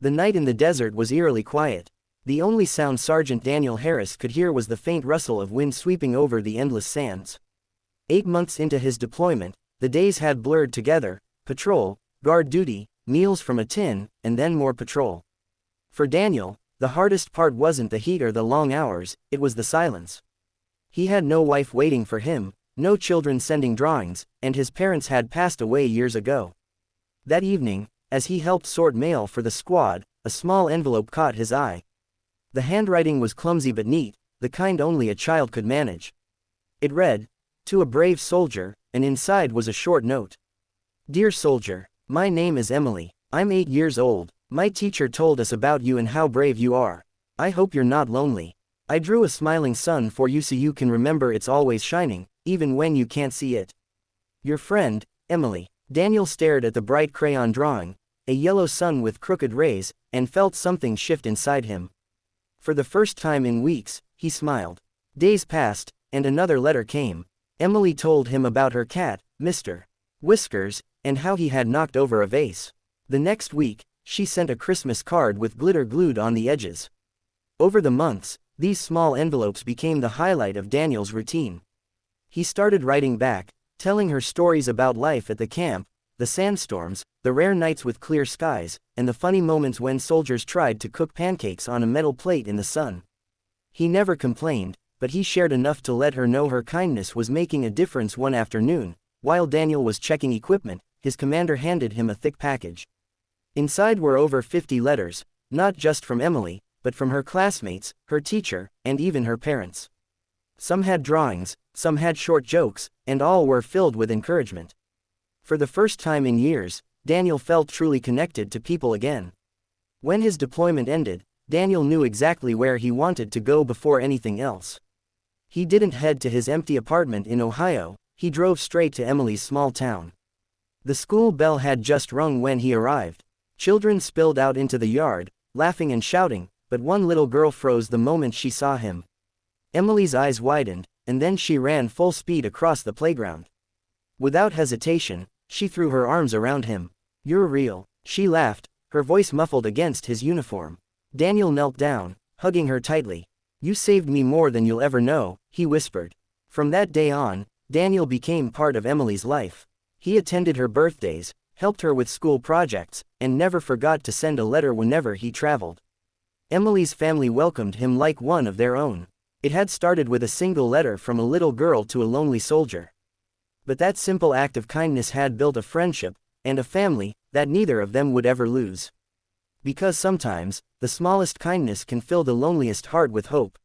The night in the desert was eerily quiet. The only sound Sergeant Daniel Harris could hear was the faint rustle of wind sweeping over the endless sands. 8 months into his deployment, the days had blurred together: patrol, guard duty, meals from a tin, and then more patrol. For Daniel, the hardest part wasn't the heat or the long hours, it was the silence. He had no wife waiting for him, no children sending drawings, and his parents had passed away years ago. That evening, as he helped sort mail for the squad, a small envelope caught his eye. The handwriting was clumsy but neat, the kind only a child could manage. It read, "To a brave soldier," and inside was a short note. "Dear soldier, my name is Emily. I'm 8 years old. My teacher told us about you and how brave you are. I hope you're not lonely. I drew a smiling sun for you so you can remember it's always shining, even when you can't see it. Your friend, Emily." Daniel stared at the bright crayon drawing, a yellow sun with crooked rays, and felt something shift inside him. For the first time in weeks, he smiled. Days passed, and another letter came. Emily told him about her cat, Mr. Whiskers, and how he had knocked over a vase. The next week, she sent a Christmas card with glitter glued on the edges. Over the months, these small envelopes became the highlight of Daniel's routine. He started writing back, telling her stories about life at the camp, the sandstorms, the rare nights with clear skies, and the funny moments when soldiers tried to cook pancakes on a metal plate in the sun. He never complained, but he shared enough to let her know her kindness was making a difference. One afternoon, while Daniel was checking equipment, his commander handed him a thick package. Inside were over 50 letters, not just from Emily, but from her classmates, her teacher, and even her parents. Some had drawings, some had short jokes, and all were filled with encouragement. For the first time in years, Daniel felt truly connected to people again. When his deployment ended, Daniel knew exactly where he wanted to go before anything else. He didn't head to his empty apartment in Ohio, he drove straight to Emily's small town. The school bell had just rung when he arrived. Children spilled out into the yard, laughing and shouting, but one little girl froze the moment she saw him. Emily's eyes widened, and then she ran full speed across the playground. Without hesitation, she threw her arms around him. "You're real," she laughed, her voice muffled against his uniform. Daniel knelt down, hugging her tightly. "You saved me more than you'll ever know," he whispered. From that day on, Daniel became part of Emily's life. He attended her birthdays, helped her with school projects, and never forgot to send a letter whenever he traveled. Emily's family welcomed him like one of their own. It had started with a single letter from a little girl to a lonely soldier. But that simple act of kindness had built a friendship, and a family, that neither of them would ever lose. Because sometimes, the smallest kindness can fill the loneliest heart with hope.